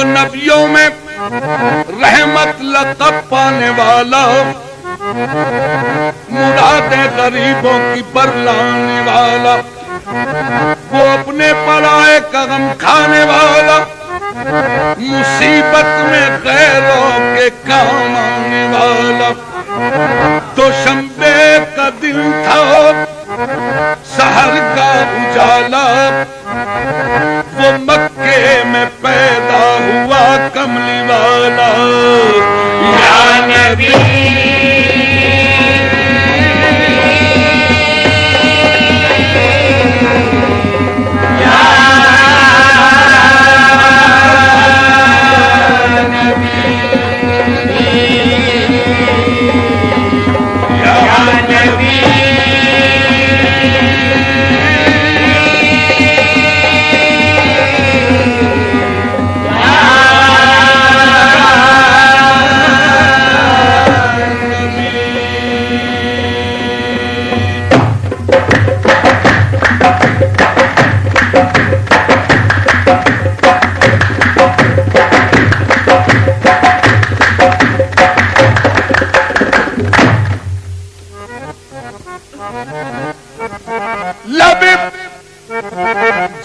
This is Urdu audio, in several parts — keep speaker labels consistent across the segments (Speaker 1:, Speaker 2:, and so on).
Speaker 1: نبیوں میں رحمت لقب پانے والا، مرادیں غریبوں کی برلانے والا، وہ اپنے پرائے کا غم کھانے والا، مصیبت میں غیروں کے کام آنے والا۔ دوشنبے کا دن تھا، سحر کا اجالا، وہ مکے میں پیدا ہوا کملی والا۔ یا نبی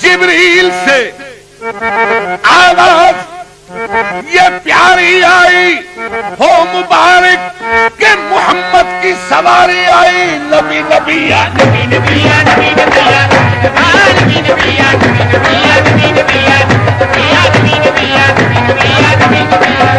Speaker 1: جبریل سے آواز یہ پیاری آئی، ہو مبارک کہ محمد کی سواری آئی۔ نبی نبی یا نبی نبی یا نبی نبی یا نبی نبی یا نبی نبی یا نبی نبی یا نبی نبی یا نبی نبی یا نبی نبی یا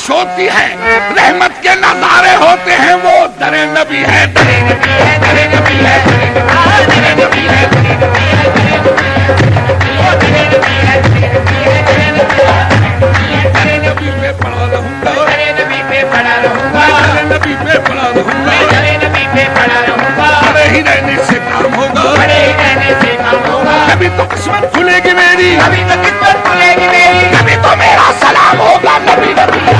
Speaker 1: ہوتی ہے، رحمت کے نظارے ہوتے ہیں، وہ در نبی ہے، در نبی ہے، در نبی ہے، در نبی ہے، نبی پہ پڑا رہوں گا، نبی پہ پڑا رہوں گا، نبی پہ پڑا رہوں گا، نبی پہ پڑا رہوں گا، بڑے ہی رہنے سے کام ہوگا، بڑے ہی رہنے سے کام ہوگا، کبھی تو قسمت کھلے گی میری، کبھی تو قسمت کھلے گی میری، کبھی تو میرا سلام ہوگا، نبی نبی ہے،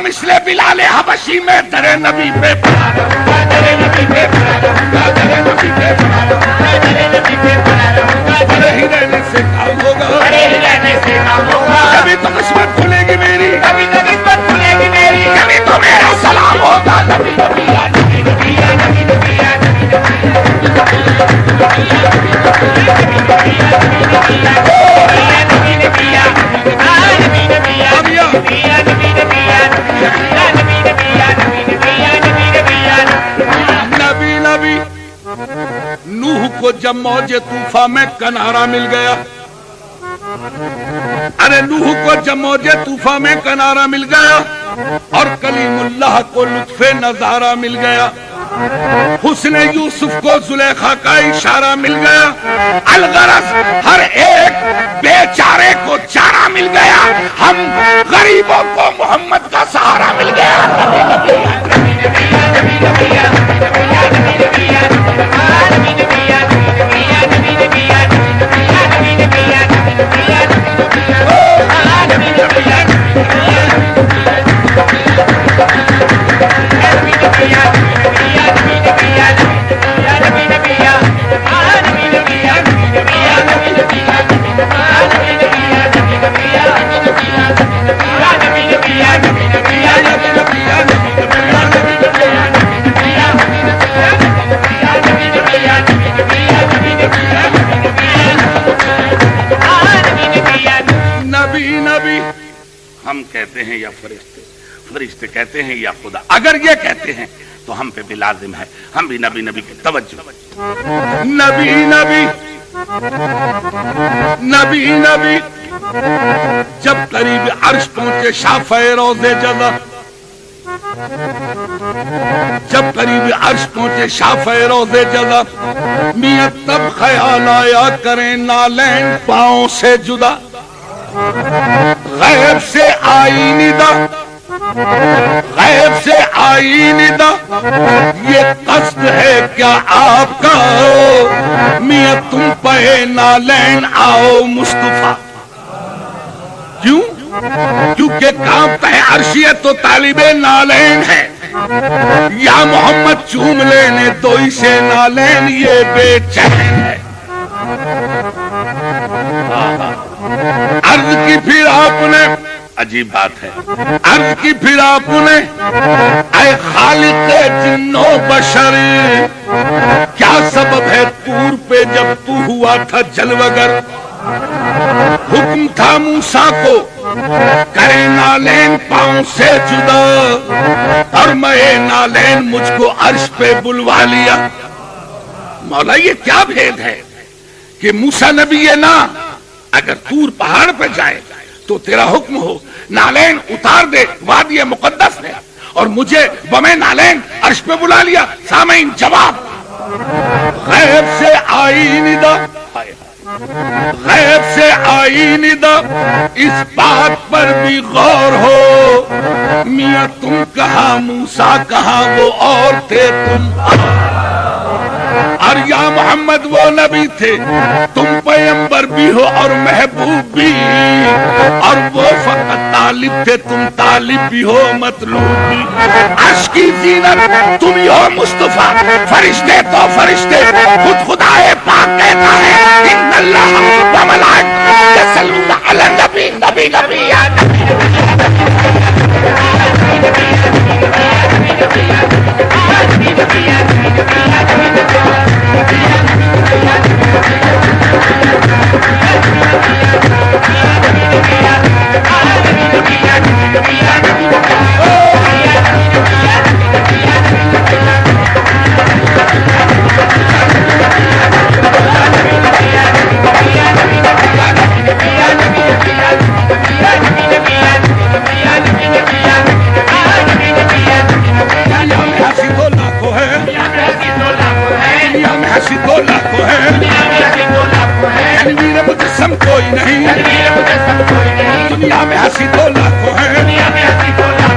Speaker 1: مثل بلال حبشی میں در نبی پہ پڑا رہوں گا، در نبی پہ پڑا رہوں گا، در نبی پہ پڑا رہوں گا، در نبی پہ پڑا رہوں گا، بڑے ہی رہنے سے کام ہوگا، بڑے ہی رہنے سے کام ہوگا، کبھی تو قسمت کھلے گی میری، کبھی تو قسمت کھلے گی میری، کبھی تو میرا سلام ہوگا، نبی نبی یا نبی نبی یا نبی نبی یا نبی نوح کو جب موج طوفان میں کنارہ مل گیا، ارے نوح کو جب موج طوفان میں کنارہ مل گیا اور کلیم اللہ کو لطف نظارہ مل گیا، حسن یوسف کو زلیخا کا اشارہ مل گیا، الغرض ہر ایک بیچارے کو چارہ مل گیا، ہم غریبوں کو محمد کا سہارا مل گیا۔ ہم کہتے ہیں یا فرشتے، فرشتے کہتے ہیں یا خدا، اگر یہ کہتے ہیں تو ہم پہ بھی لازم ہے ہم بھی نبی نبی کی توجہ، نبی نبی نبی نبی۔ جب قریب عرش پہنچے شافع روضے جزا، جب قریب عرش پہنچے شافع روضے جزا، میاں تب خیال آیا کریں نالین پاؤں سے جدا، غیب سے آئی ندا، غیب سے آئی ندا، یہ قصد ہے کیا آپ کا میاں تم پہ نالین آؤ مصطفیٰ؟ کیوں؟ کیونکہ کانپتا ہے عرشیت تو طالب نالین ہے، یا محمد چوم لینے تو اسے نالین یہ بے چین ہے۔ عرض کی پھر آپ نے، عجیب بات ہے، عرض کی پھر آپ نے اے خالق جن و بشر، کیا سبب ہے طور پہ جب تو ہوا تھا جلوگر؟ حکم تھا موسیٰ کو کرے نالین پاؤں سے جدا، اور میں نالین مجھ کو عرش پہ بلوا لیا۔ مولا یہ کیا بھید ہے کہ موسیٰ نبی یہ نہ اگر طور پہاڑ پہ جائے تو تیرا حکم ہو نالین اتار دے، وادی مقدس ہے، اور مجھے بمیں نالین عرش پہ بلا لیا۔ سامعین جواب، غیب سے آئی ندا، غیب سے آئی ندا، اس بات پر بھی غور ہو، میاں تم کہاں موسیٰ کہاں وہ اور تھے تم، اور یا محمد وہ نبی تھے تم پیغمبر بھی ہو اور محبوب بھی، اور وہ فقط طالب تھے تم طالب بھی ہو مطلوب بھی۔ عرش کی زینت تم ہی ہو مصطفیٰ، فرشتے تو فرشتے، خود خدائے پاک کہتا ہے ان اللہ و ملائکۃہ یصلون علی النبی، نبی نبی یا کوئی نہیں، دنیا میں ہنسی تو لاکھوں ہیں،